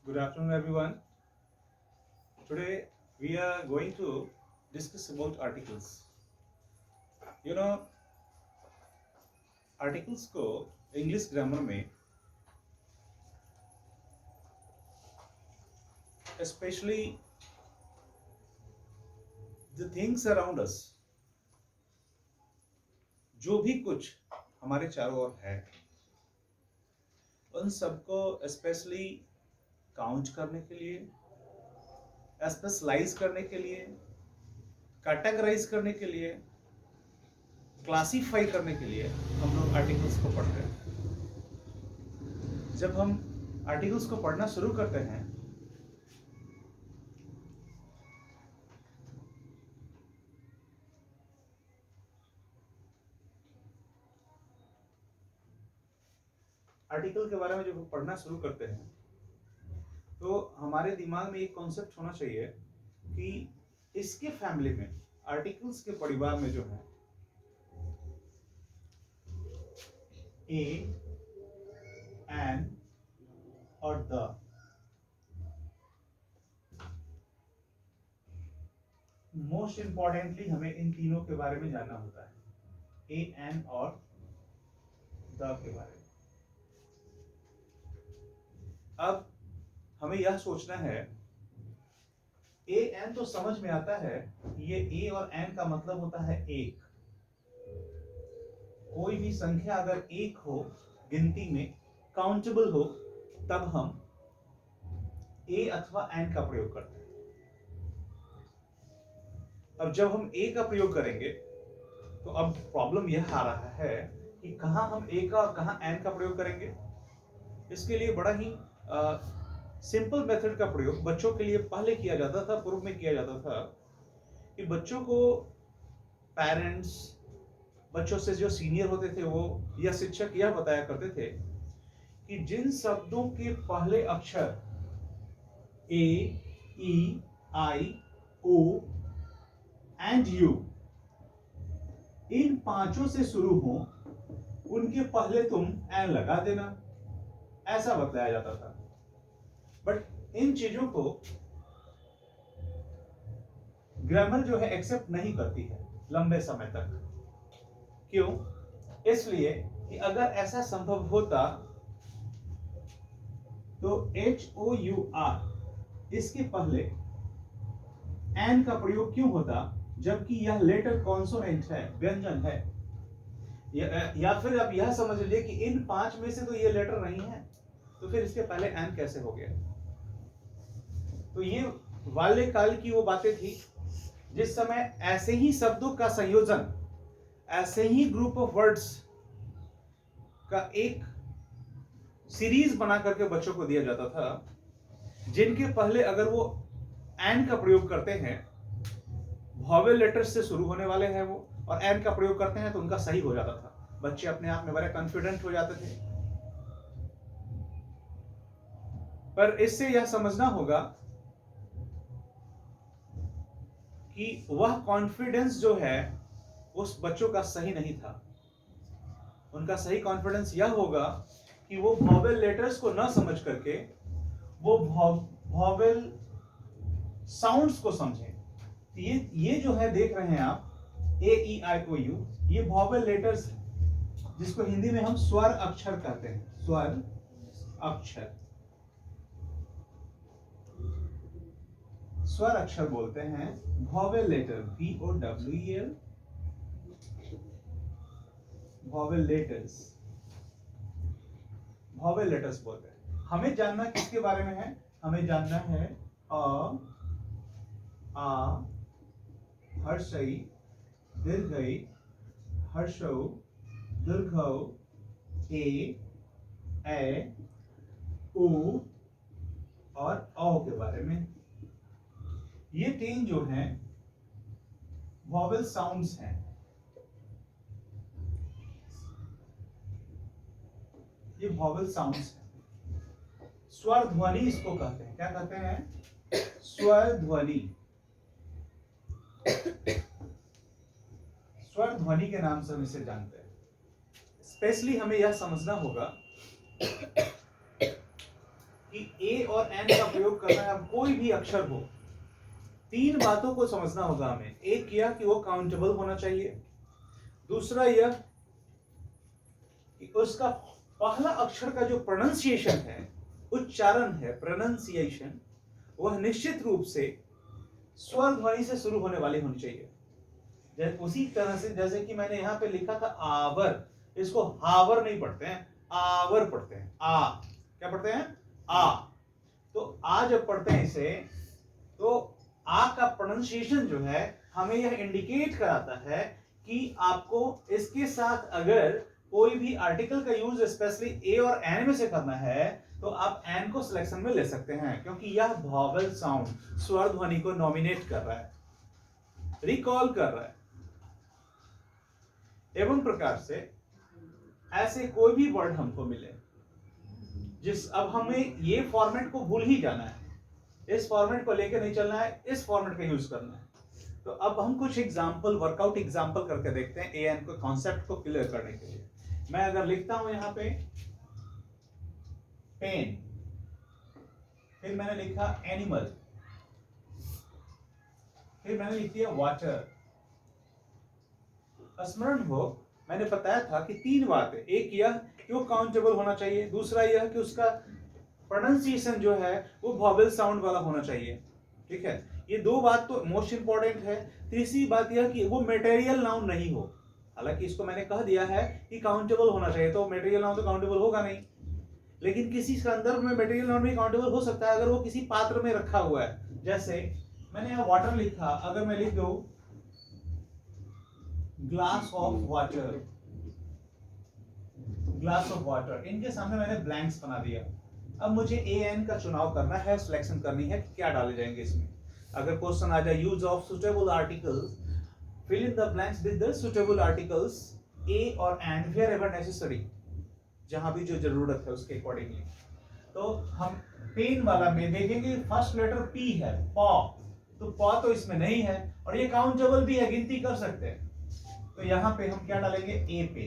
Good afternoon, everyone. Today we are going to discuss about articles. You know, articles को English grammar में especially the things around us, जो भी कुछ हमारे चारों ओर है, उन सबको स्पेशली काउंट करने के लिए, स्पेशलाइज करने के लिए, कैटेगराइज करने के लिए, क्लासीफाई करने के लिए हम लोग आर्टिकल्स को पढ़ते हैं। जब हम आर्टिकल्स को पढ़ना शुरू करते हैं आर्टिकल के बारे में जब हम पढ़ना शुरू करते हैं तो हमारे दिमाग में एक कॉन्सेप्ट होना चाहिए कि इसके फैमिली में, आर्टिकल्स के परिवार में जो है ए, एन और द, मोस्ट इंपॉर्टेंटली हमें इन तीनों के बारे में जानना होता है, ए, एन और द के बारे में। अब हमें यह सोचना है, ए एन तो समझ में आता है, ये ए और एन का मतलब होता है एक। कोई भी संख्या अगर एक हो, गिनती में काउंटेबल हो, तब हम ए अथवा एन का प्रयोग करते हैं। अब जब हम ए का प्रयोग करेंगे तो अब प्रॉब्लम यह आ रहा है कि कहां हम ए का और कहां एन का प्रयोग करेंगे। इसके लिए बड़ा ही सिंपल मेथड का प्रयोग बच्चों के लिए पहले किया जाता था, पूर्व में किया जाता था कि बच्चों को पेरेंट्स, बच्चों से जो सीनियर होते थे वो या शिक्षक यह बताया करते थे कि जिन शब्दों के पहले अक्षर ए, ई, आई, ओ एंड यू, इन पांचों से शुरू हो, उनके पहले तुम एन लगा देना, ऐसा बताया जाता था। बट इन चीजों को ग्रामर जो है एक्सेप्ट नहीं करती है लंबे समय तक। क्यों? इसलिए कि अगर ऐसा संभव होता तो HOUR इसके पहले एन का प्रयोग क्यों होता, जबकि यह लेटर कॉन्सोनेंट है, व्यंजन है। या फिर आप यह समझ लीजिए कि इन पांच में से तो ये लेटर नहीं है, तो फिर इसके पहले एन कैसे हो गया। तो ये बाल्यकाल की वो बातें थी जिस समय ऐसे ही शब्दों का संयोजन, ऐसे ही ग्रुप ऑफ वर्ड्स का एक सीरीज बना करके बच्चों को दिया जाता था, जिनके पहले अगर वो एन का प्रयोग करते हैं, वॉवेल लेटर्स से शुरू होने वाले हैं वो, और एन का प्रयोग करते हैं तो उनका सही हो जाता था। बच्चे अपने आप में बड़े कॉन्फिडेंट हो जाते थे। पर इससे यह समझना होगा कि वह कॉन्फिडेंस जो है उस बच्चों का सही नहीं था। उनका सही कॉन्फिडेंस यह होगा कि वो वॉवेल लेटर्स को न समझ करके वो वॉवेल साउंड्स को समझें। ये जो है देख रहे हैं आप, ए, ई, आई, ओ, यू, ये वॉवेल लेटर्स है, जिसको हिंदी में हम स्वर अक्षर कहते हैं। स्वर अक्षर, स्वर अक्षर बोलते हैं, vowel letter, VOWEL, vowel letters, vowel letters बोलते हैं। हमें जानना किसके बारे में है? हमें जानना है अ, आ, हर्षई, दीर्घई, हर्षौ, दीर्घौ, ए, उ और औ के बारे में। ये तीन जो हैं वॉवेल साउंड्स हैं। ये वॉवेल साउंड्स हैं। स्वर ध्वनि इसको कहते हैं। क्या कहते हैं? स्वर ध्वनि। स्वर ध्वनि के नाम से हम इसे जानते हैं। स्पेशली हमें यह समझना होगा कि ए और एन का प्रयोग करना है, अब कोई भी अक्षर हो, 3 बातों को समझना होगा हमें। एक यह कि वो काउंटेबल होना चाहिए, दूसरा यह कि उसका पहला अक्षर का जो प्रोनाउंसिएशन है, उच्चारण है, प्रोनाउंसिएशन, वह निश्चित रूप से स्वर ध्वनि से शुरू होने वाली होनी चाहिए। उसी तरह से जैसे कि मैंने यहाँ पे लिखा था आवर, इसको हावर नहीं पढ़ते हैं, आवर पढ़ते हैं। आ क्या पढ़ते हैं? आ। तो आ जब पढ़ते हैं इसे, तो आ का प्रोनाउंसिएशन जो है हमें यह इंडिकेट कराता है कि आपको इसके साथ अगर कोई भी आर्टिकल का यूज स्पेशली ए और एन में से करना है तो आप एन को सिलेक्शन में ले सकते हैं, क्योंकि यह वॉवेल साउंड, स्वर ध्वनि को नॉमिनेट कर रहा है, रिकॉल कर रहा है। एवं प्रकार से ऐसे कोई भी वर्ड हमको मिले अब हमें ये फॉर्मेट को भूल ही जाना है, इस फॉर्मेट को लेकर नहीं चलना है, इस फॉर्मेट का यूज करना है। तो अब हम कुछ एग्जांपल, वर्कआउट एग्जांपल करके देखते हैं ए एन को, कॉन्सेप्ट को क्लियर करने के लिए। मैं अगर लिखता हूं यहां पे पेन, फिर मैंने लिखा एनिमल, फिर मैंने लिख दिया वाटर। स्मरण हो मैंने बताया था कि 3 बातें, एक यह कि वो काउंटेबल होना चाहिए, दूसरा यह कि उसका प्रोनाउंसिएशन जो है वो वॉवेल साउंड वाला होना चाहिए। ठीक है, ये 2 बात तो मोस्ट इंपॉर्टेंट है। तीसरी बात यह कि वो मटेरियल नाउन नहीं हो, हालांकि इसको मैंने कह दिया है कि काउंटेबल होना चाहिए, तो मटेरियल नाउन तो काउंटेबल होगा नहीं, लेकिन किसी संदर्भ में मटेरियल नाउन भी काउंटेबल हो सकता है अगर वो किसी पात्र में रखा हुआ है। जैसे मैंने यहाँ वाटर लिखा, अगर मैं लिख दूं glass of water, glass of water, इनके सामने मैंने ब्लैंक्स बना दिया। अब मुझे ए एन का चुनाव करना है, सिलेक्शन करनी है कि क्या डाले जाएंगे इसमें। अगर क्वेश्चन आ जाए use of suitable articles, fill in the blanks with the suitable articles a और एन वेयर एवर नेसेसरी, जहां भी जो जरूरत है उसके अकॉर्डिंगली। तो हम पेन वाला में देखेंगे फर्स्ट लेटर पी है, पॉ, तो पॉ तो इसमें नहीं है और ये काउंटेबल भी है, गिनती कर सकते हैं, तो यहां पे हम क्या डालेंगे? ए पे।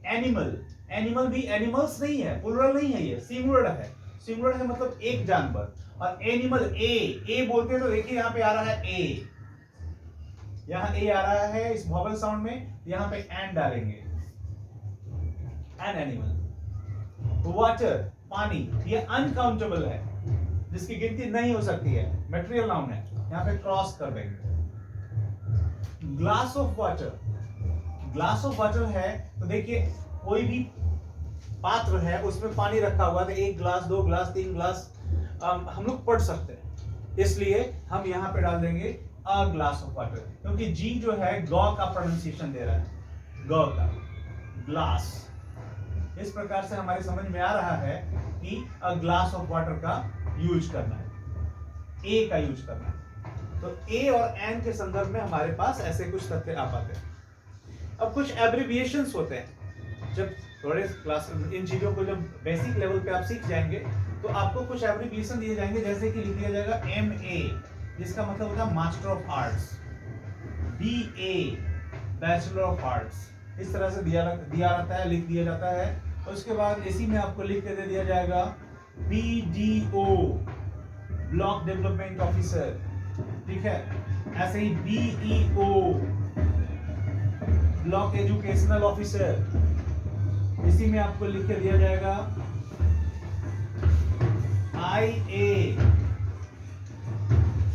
एनिमल, एनिमल भी एनिमल्स नहीं है, प्लुरल नहीं है, ये सिंगुलर है, सिंगुलर है मतलब एक जानवर। और एनिमल ए बोलते हैं तो देखिए यहाँ पे आ रहा है ए, यहाँ ए आ रहा है इस वॉवेल साउंड में, यहाँ पे एन डालेंगे, एन एनिमल। वाटर पानी, ये अनकाउंटेबल है, जिसकी गिनती नहीं हो सकती है, मटेरियल नाउन है, यहाँ पे क्रॉस कर देंगे। Glass of water, glass of water है तो देखिए कोई भी पात्र है उसमें पानी रखा हुआ है, 1 ग्लास 2 ग्लास 3 ग्लास हम लोग पढ़ सकते हैं, इसलिए हम यहाँ पे डाल देंगे अ ग्लास ऑफ वाटर, क्योंकि जी जो है गौ का प्रोनाउंसिएशन दे रहा है, गौ का, ग्लास। इस प्रकार से हमारे समझ में आ रहा है कि अ ग्लास ऑफ वाटर का यूज करना है, ए का यूज करना है। तो ए और एन के संदर्भ में हमारे पास ऐसे कुछ तथ्य आ पाते हैं। अब कुछ एब्रिविएशंस होते हैं, जब थोड़े क्लास इन चीजों को जब बेसिक लेवल पे आप सीख जाएंगे तो आपको कुछ एब्रिविएशन दिए जाएंगे, जैसे कि लिख दिया जाएगा MA, जिसका मतलब होता है master of arts, BA bachelor of arts, इस तरह से दिया रहता है, लिख दिया जाता है। उसके बाद इसी में आपको लिख के दे दिया जाएगा BDO ब्लॉक डेवलपमेंट ऑफिसर, ठीक है। ऐसे ही BEO ब्लॉक एजुकेशनल ऑफिसर, इसी में आपको लिख के दिया जाएगा IA।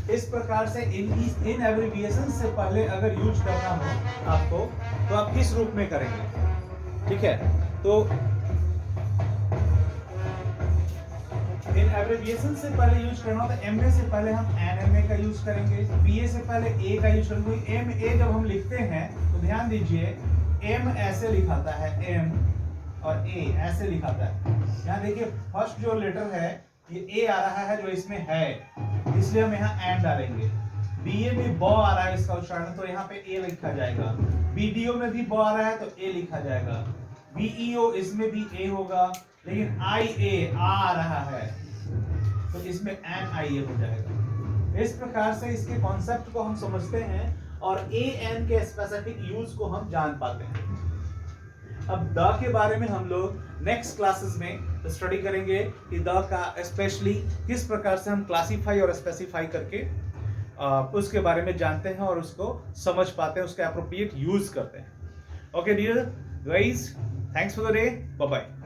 इस प्रकार से इन एब्रिविएशन से पहले अगर यूज करना हो आपको तो आप किस रूप में करेंगे, ठीक है। तो इन एब्रिविएशन से पहले यूज करना हो तो MA से पहले हम NMA का यूज करेंगे, BA से पहले A का यूज करेंगे। MA जब हम लिखते हैं तो ध्यान दीजिए M ऐसे लिखाता है, M और A ऐसे लिखाता है। यहाँ देखिए फर्स्ट जो लेटर है ये A आ रहा है जो इसमें है, इसलिए हम यहाँ एन डालेंगे। BA में ब आ रहा है इसका उच्चारण, तो यहाँ पे A लिखा जाएगा। BDO में भी ब आ रहा है तो A लिखा जाएगा। BEO इसमें भी A होगा, लेकिन IA आ रहा है तो इसमें NIA हो जाएगा। इस प्रकार से इसके कॉन्सेप्ट को हम समझते हैं और AN के स्पेसिफिक यूज को हम जान पाते हैं। अब द के बारे में हम लोग नेक्स्ट क्लासेस में स्टडी करेंगे कि द का स्पेशली किस प्रकार से हम क्लासीफाई और स्पेसिफाई करके उसके बारे में जानते हैं और उसको समझ पाते हैं, उसका एप्रोप्रिएट यूज करते हैं. Okay dear guys, thanks for the day, bye bye.